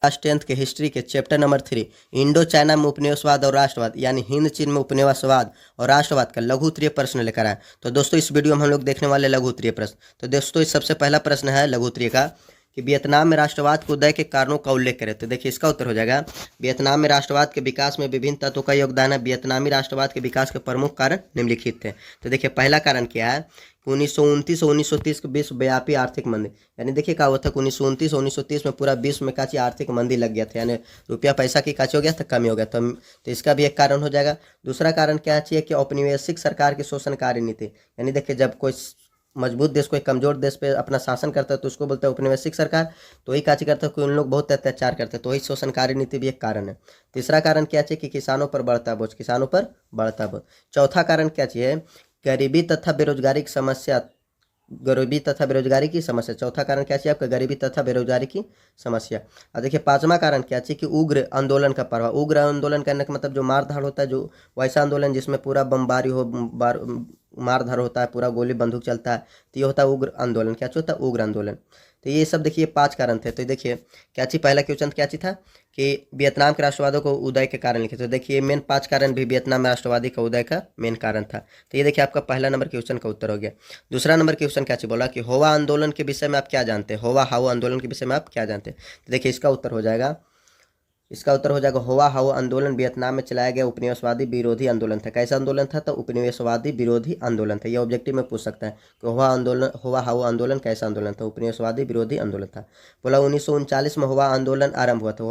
Class 10th के history के chapter number 3 Indo China में उपनिवेशवाद और राष्ट्रवाद यानी हिंद चीन में उपनिवेशवाद और राष्ट्रवाद का लघु उत्तरीय प्रश्न लेकर आए। तो दोस्तों इस वीडियो में हम लोग देखने वाले लघु उत्तरीय प्रश्न। तो दोस्तों इस सबसे पहला प्रश्न है लघु उत्तरीय का कि वियतनाम में राष्ट्रवाद के उदय के कारणों का उल्लेख करें। तो देखिए इसका उत्तर हो जाएगा वियतनाम में राष्ट्रवाद के विकास में विभिन्न तत्वों का योगदान है। वियतनामी राष्ट्रवाद के विकास के प्रमुख कारण निम्नलिखित थे। तो देखिए पहला कारण क्या है, 1929 और 1930 के विश्वव्यापी आर्थिक मंदी। यानी देखिए क्या हुआ था, 1929 और 1930 में पूरा विश्व में काची आर्थिक मंदी लग गया था, यानी रुपया पैसा की काची हो गया था, कमी हो गया। तो इसका भी एक कारण हो जाएगा। दूसरा कारण क्या चाहिए कि औपनिवेशिक सरकार की शोषणकारी नीति। यानी देखिए जब कोई मजबूत देश कोई कमजोर देश पे अपना शासन करता है तो उसको बोलते हैं उपनिवेशिक सरकार। तो वही काची करता है कि उन लोग बहुत अत्याचार करते हैं, तो वही शोषणकारी नीति भी एक कारण है। तीसरा कारण क्या चाहिए कि किसानों पर बढ़ता बोझ, किसानों पर बढ़ता बोझ। चौथा कारण क्या चाहिए, गरीबी तथा बेरोजगारी की समस्या, गरीबी तथा बेरोजगारी की समस्या। चौथा कारण क्या चाहिए आपका, गरीबी तथा बेरोजगारी की समस्या। और देखिए पांचवा कारण क्या चाहिए कि उग्र आंदोलन का प्रभाव। उग्र आंदोलन करने का मतलब जो मारधाड़ होता है, जो वैसा आंदोलन जिसमें पूरा बमबारी हो, मारधाड़ होता है, पूरा गोली बंदूक चलता है, तो ये होता है उग्र आंदोलन। क्या होता है, उग्र आंदोलन। तो ये सब देखिए 5 कारण थे। तो देखिए क्या चीज पहला क्वेश्चन क्या चीज था कि वियतनाम के राष्ट्रवादों को उदय के कारण लिखे। तो देखिए मेन 5 कारण भी वियतनाम में राष्ट्रवादी का उदय का मेन कारण था। तो ये देखिए आपका पहला नंबर क्वेश्चन का उत्तर हो गया। दूसरा नंबर क्वेश्चन क्या चीज बोला कि होवा आंदोलन के विषय में आप क्या जानते हैं, होवा हाउ आंदोलन के विषय में आप क्या जानते हैं। तो देखिए इसका उत्तर हो जाएगा होवा हाउ आंदोलन वियतनाम में चलाया गया उपनिवेशवादी विरोधी आंदोलन था। कैसा आंदोलन था, तो उपनिवेशवादी विरोधी आंदोलन था। ये ऑब्जेक्टिव में पूछ सकता है कि होवा हाउ आंदोलन कैसा आंदोलन था, उपनिवेशवादी विरोधी आंदोलन था। बोला 1939 में होवा आंदोलन आरंभ हुआ था।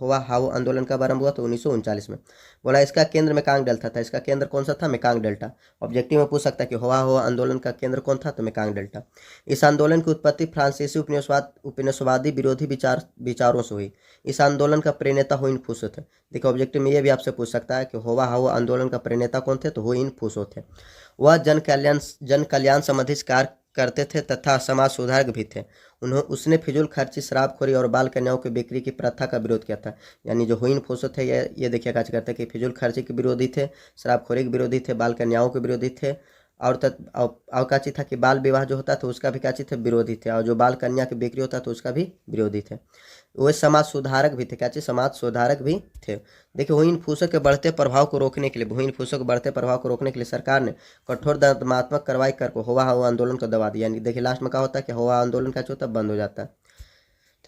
होवा हाउ आंदोलन कब आरंभ हुआ था, 1939 में। बोला इसका केंद्र मेकांग डेल्टा था। इसका केंद्र कौन सा था, मेकांग डेल्टा। ऑब्जेक्टिव में पूछ सकता है कि होवा हाउ आंदोलन का केंद्र कौन था, तो मेकांग डेल्टा। इस आंदोलन की उत्पत्ति फ्रांसीसी उपनिवेशवादी विरोधी विचारों से हुई। इस आंदोलन का प्रेरणा हुइन फूसो थे। देखिए ऑब्जेक्टिव में ये भी आपसे पूछ सकता है कि होवा हाउ आंदोलन का प्रेरणा कौन थे, तो हुइन फूसो थे। वह जन कल्याण संबंधी कार्य करते थे तथा समाज सुधारक भी थे। उसने फिजूल खर्ची, शराबखोरी और बाल कन्याओं की बिक्री की प्रथा का विरोध किया था। यानी जो हुइन फूसो थे ये देखिए कार्य करते कि फिजूल खर्ची के विरोधी थे, शराबखोरी के विरोधी थे, बाल कन्याओं के विरोधी थे, और का चीज था कि बाल विवाह जो होता था उसका भी का चीज थे, विरोधी थे, और जो बाल कन्या की बिक्री होता था उसका भी विरोधी थे। वो समाज सुधारक भी थे। क्या चीज, समाज सुधारक भी थे। देखिए हुइन फूसो के बढ़ते प्रभाव को रोकने के लिए, हुइन फूसो के बढ़ते प्रभाव को रोकने के लिए सरकार ने कठोर दंडात्मक कार्रवाई कर होवा हाउ आंदोलन को दबा दिया। यानी देखिए लास्ट में क्या होता है कि होवा आंदोलन का होता बंद हो जाता है।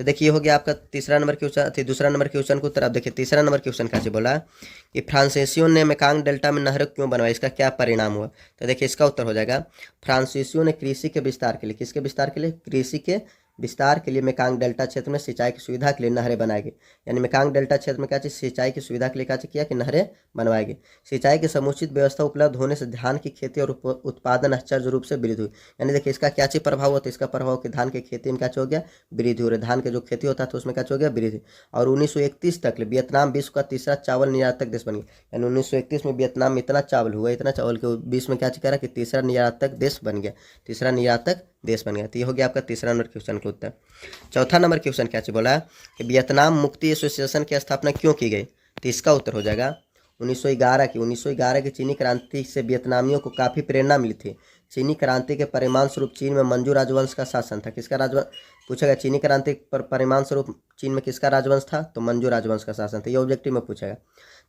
तो देखिए हो गया आपका तीसरा नंबर क्वेश्चन, दूसरा नंबर क्वेश्चन को उत्तर। आप देखिए तीसरा नंबर क्वेश्चन कैसे बोला कि फ्रांसीसियों ने मेकांग डेल्टा में नहर क्यों बनवाई, इसका क्या परिणाम हुआ। तो देखिए इसका उत्तर हो जाएगा फ्रांसीसियों ने कृषि के विस्तार के लिए, किसके विस्तार के लिए, कृषि के विस्तार के लिए मेकांग डेल्टा क्षेत्र में सिंचाई की सुविधा के लिए नहरें बनाई गई। यानी मेकांग डेल्टा क्षेत्र में क्या चीज, सिंचाई की सुविधा के लिए क्या चीज किया कि नहरें बनवाई गई। सिंचाई की समुचित व्यवस्था उपलब्ध होने से धान की खेती और उत्पादन आश्चर्य रूप से वृद्धि हुई। यानी देखिए इसका क्या चीज प्रभाव होता है, इसका प्रभाव कि धान की खेती में क्या हो गया, वृद्धि हो रही। धान के जो खेती होता था उसमें क्या हो गया, वृद्धि। और 1931 तक वियतनाम विश्व का तीसरा चावल निर्यातक देश बन गया। यानी 1931 में वियतनाम में इतना चावल हुआ, इतना चावल के विश्व में क्या चीज करा कि तीसरा निर्यातक देश बन गया, तीसरा निर्यातक देश बन गया। तो ये हो गया आपका तीसरा नंबर क्वेश्चन का उत्तर। चौथा नंबर क्वेश्चन क्या बोला कि वियतनाम मुक्ति एसोसिएशन की स्थापना क्यों की गई। तो इसका उत्तर हो जाएगा 1911 की चीनी क्रांति से वियतनामियों को काफ़ी प्रेरणा मिली थी। चीनी क्रांति के परिणाम स्वरूप चीन में मंजू राजवंश का शासन था। किसका राजवंश पूछेगा, चीनी क्रांति पर परिणाम स्वरूप चीन में किसका राजवंश था, तो मंजू राजवंश का शासन था। ये ऑब्जेक्टिव में पूछेगा।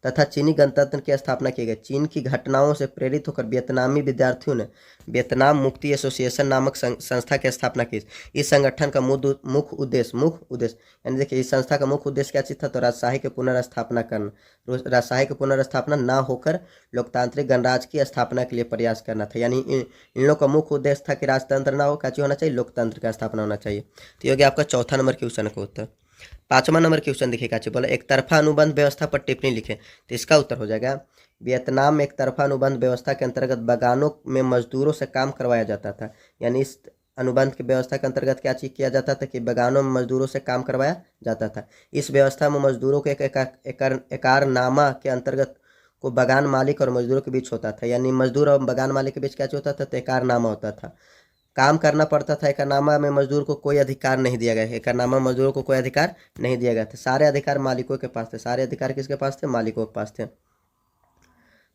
तथा चीनी गणतंत्र की स्थापना की गई। चीन की घटनाओं से प्रेरित होकर वियतनामी विद्यार्थियों ने वियतनाम मुक्ति एसोसिएशन नामक संस्था की स्थापना की। इस संगठन का मुख्य उद्देश्य यानी देखिए इस संस्था का मुख्य उद्देश्य क्या चीज था, तो राजशाही की पुनर्स्थापना करना। राजशाही की पुनर्स्थापना ना होकर लोकतांत्रिक गणराज्य की स्थापना के लिए प्रयास करना था। यानी इन लोगों का मुख्य उद्देश्य था कि राजतंत्र ना हो, क्या चीज होना चाहिए, लोकतंत्र का स्थापना होना चाहिए। तो ये हो गया आपका चौथा नंबर क्वेश्चन का उत्तर। पांचवा नंबर क्वेश्चन देखिए क्या बोला, एक तरफा अनुबंध व्यवस्था पर टिप्पणी लिखें। तो इसका उत्तर हो जाएगा वियतनाम में एक तरफा अनुबंध व्यवस्था के अंतर्गत बागानों में मजदूरों से काम करवाया जाता था। यानी इस अनुबंध की व्यवस्था के अंतर्गत क्या चीज किया जाता था कि बागानों में मजदूरों से काम करवाया जाता था। इस व्यवस्था में मजदूरों के एकरारनामा के अंतर्गत को बागान मालिक और मजदूरों के बीच होता था। यानी मजदूर और बागान मालिक के बीच क्या होता था, तो एकरारनामा होता था, काम करना पड़ता था। एकरनामा में मजदूर को कोई अधिकार नहीं दिया गया। एकरनामा में मजदूरों को कोई अधिकार नहीं दिया गया था। सारे अधिकार मालिकों के पास थे। सारे अधिकार किसके पास थे, मालिकों के पास थे।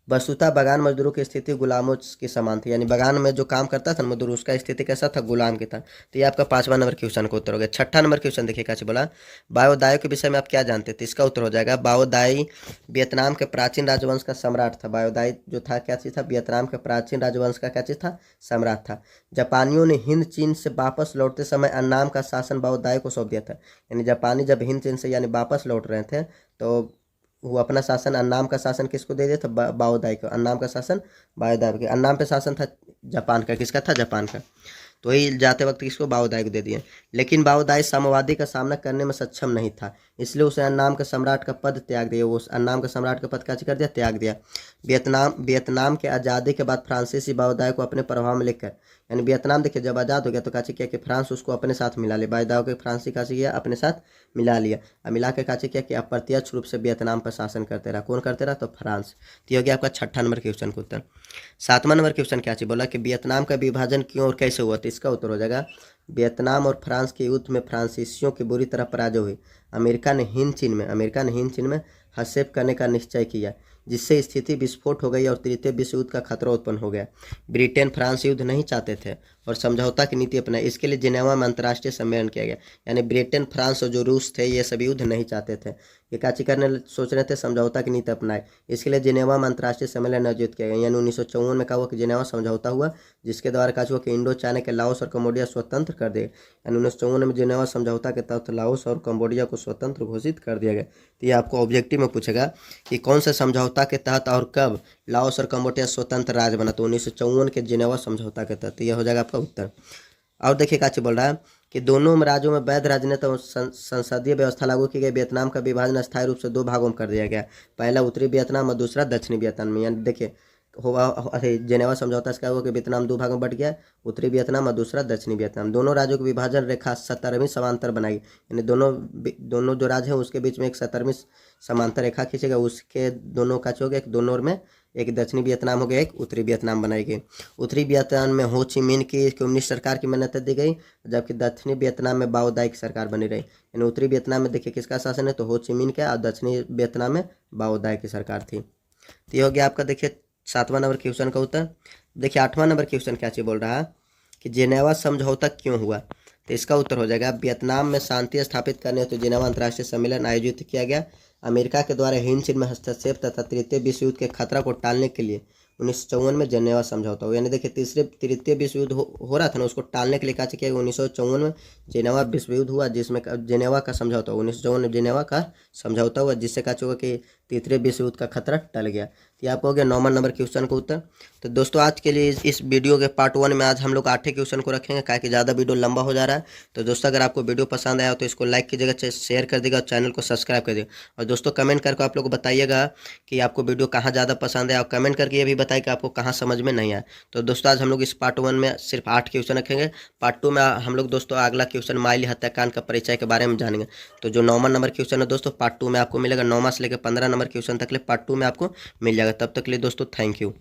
वस्तुतः बागान मजदूरों की स्थिति गुलामों की समान थी, यानी बागान में जो काम करता था मजदूर उसका स्थिति कैसा था, गुलाम की था। तो ये आपका 5वां नंबर क्वेश्चन का उत्तर हो गया। 6ठा नंबर क्वेश्चन देखिए कैसे बोला, बाओदाई के विषय में आप क्या जानते थे, इसका उत्तर हो जाएगा बाओदाई वियतनाम के प्राचीन राजवंश का सम्राट था। बाओदाई जो था क्या चीज़ था, वियतनाम के प्राचीन राजवंश का क्या चीज़ था, सम्राट था। जापानियों ने हिंद चीन से वापस लौटते समय अन्नाम का शासन बाओदाई को सौंप दिया था, यानी जापानी जब हिंद चीन से यानी वापस लौट रहे थे तो वो अपना शासन अन्नाम का शासन किसको दे दिया था, बाओदाई को। अन्नाम का शासन बाओदाई के, अन्नाम पे शासन था जापान का, किसका था, जापान का। तो वही जाते वक्त किसको, बाओदाई को दे दिए। लेकिन बाओदाई साम्यवादी का सामना करने में सक्षम नहीं था, इसलिए उसे अन्नाम के सम्राट का पद त्याग दिया। वो अन्नाम के सम्राट का पद क्या कर दिया, त्याग दिया। वियतनाम के आज़ादी के बाद फ्रांसीसी बाओदाई को अपने प्रभाव में लेकर, यानी वियतनाम देखिए जब आज़ाद हो गया तो काची किया कि फ्रांस उसको अपने साथ मिला लिया, बाओदाई को फ्रांसी काची किया अपने साथ मिला लिया, और मिला के काची किया कि अप्रत्यक्ष रूप से वियतनाम पर शासन करते रहा। कौन करते रहा, तो फ्रांस। तो ये हो गया आपका 6ठा नंबर क्वेश्चन का उत्तर। 7वां नंबर क्वेश्चन क्या चीज बोला कि वियतनाम का विभाजन क्यों और कैसे हुआ, तो इसका उत्तर हो जाएगा वियतनाम और फ्रांस के युद्ध में फ्रांसीसियों की बुरी तरह पराजय हुई। अमेरिका ने हिंद चीन में हस्तक्षेप करने का निश्चय किया, जिससे स्थिति विस्फोट हो गई और तृतीय विश्व युद्ध का खतरा उत्पन्न हो गया। ब्रिटेन फ्रांस युद्ध नहीं चाहते थे और समझौता की नीति अपनाई, इसके लिए जिनेवा में अंतर्राष्ट्रीय सम्मेलन किया गया। यानी ब्रिटेन फ्रांस और जो रूस थे ये सभी युद्ध नहीं चाहते थे, ये काची करने सोच रहे थे, समझौता की नीति अपनाए, इसके लिए जिनेवा में अंतर्राष्ट्रीय सम्मेलन आयोजित किया गया। यानी 1954 में कहा हुआ कि जिनेवा समझौता हुआ, जिसके द्वारा कहा हुआ कि इंडो चाइना के लाओस और कम्बोडिया स्वतंत्र कर दिए। यानी 1954 में जिनेवा समझौता के तहत लाओस और कम्बोडिया को स्वतंत्र घोषित कर दिया गया। तो ये आपको ऑब्जेक्टिव में पूछेगा कि कौन से समझौता के तहत और कब लाओस और कम्बोडिया स्वतंत्र राज्य बना, तो 1954 के जिनेवा समझौता के तहत। यह हो जाएगा आपका उत्तर। और देखिए काची बोल रहा है कि दोनों राज्यों में वैध राजनीति और संसदीय व्यवस्था लागू की गई। वियतनाम का विभाजन अस्थायी रूप से 2 भागों में कर दिया गया, पहला उत्तरी वियतनाम और दूसरा दक्षिणी वियतनाम में। यानी देखिए हुआ जेनेवा समझौता से क्या हुआ कि वियतनाम 2 भागों में बट गया, उत्तरी वियतनाम और दूसरा दक्षिणी वियतनाम। दोनों राज्यों की विभाजन रेखा 70वीं समांतर बनाई, यानी दोनों जो राज्य हैं उसके बीच में एक 70वीं समांतर रेखा खींचेगा, उसके दोनों का हो गया, एक दोनों में एक दक्षिणी वियतनाम हो गया, एक उत्तरी वियतनाम बनाई गई। उत्तरी वियतनाम में हो ची मिन की कम्युनिस्ट सरकार की मान्यता दी गई, जबकि दक्षिणी वियतनाम में बाओदाई की सरकार बनी रही। यानी उत्तरी वियतनाम में देखिए किसका शासन है, तो हो ची मिन का, और दक्षिणी वियतनाम में बाओदाई की सरकार थी। तो ये हो गया आपका देखिए 7वां नंबर क्वेश्चन का उत्तर। देखिए 8वां नंबर क्वेश्चन क्या चीज बोल रहा है कि जिनेवा समझौता क्यों हुआ, तो इसका उत्तर हो जाएगा वियतनाम में शांति स्थापित करने हेतु जिनेवा अंतर्राष्ट्रीय सम्मेलन आयोजित किया गया। अमेरिका के द्वारा हिंद चीन में हस्तक्षेप तथा तृतीय विश्व युद्ध के खतरा को टालने के लिए 1954 में जिनेवा समझौता हुआ। यानी देखिए तृतीय विश्व युद्ध हो रहा था ना, उसको टालने के लिए क्या किया 1954 में जिनेवा विश्व युद्ध हुआ, जिसमें जिनेवा का समझौता हुआ। 1954 में जिनेवा का समझौता हुआ, जिससे क्या होगा कि तृतीय विश्व युद्ध का खतरा टल गया। तो आपको हो गया 9वां नंबर क्वेश्चन का उत्तर। तो दोस्तों आज के लिए इस वीडियो के पार्ट 1 में आज हम लोग 8 क्वेश्चन को रखेंगे, क्या कि ज़्यादा वीडियो लंबा हो जा रहा है। तो दोस्तों अगर आपको वीडियो पसंद आया तो इसको लाइक कीजिएगा, शेयर कर देगा और चैनल को सब्सक्राइब कर देगा। और दोस्तों कमेंट करके आप लोग बताइएगा कि आपको वीडियो कहाँ ज़्यादा पसंद है, और कमेंट करके ये भी बताइए कि आपको कहाँ समझ में नहीं आया। तो दोस्तों आज हम लोग इस पार्ट 1 में सिर्फ 8 क्वेश्चन रखेंगे। पार्ट 2 में हम लोग दोस्तों अगला क्वेश्चन माइली हत्याकांड का परिचय के बारे में जानेंगे। तो जो 9वां नंबर क्वेश्चन है दोस्तों पार्ट 2 में आपको मिलेगा, 9वां से लेकर 15 नंबर क्वेश्चन तक ले पार्ट 2 में आपको मिल जाएगा। तब तक के लिए दोस्तों थैंक यू।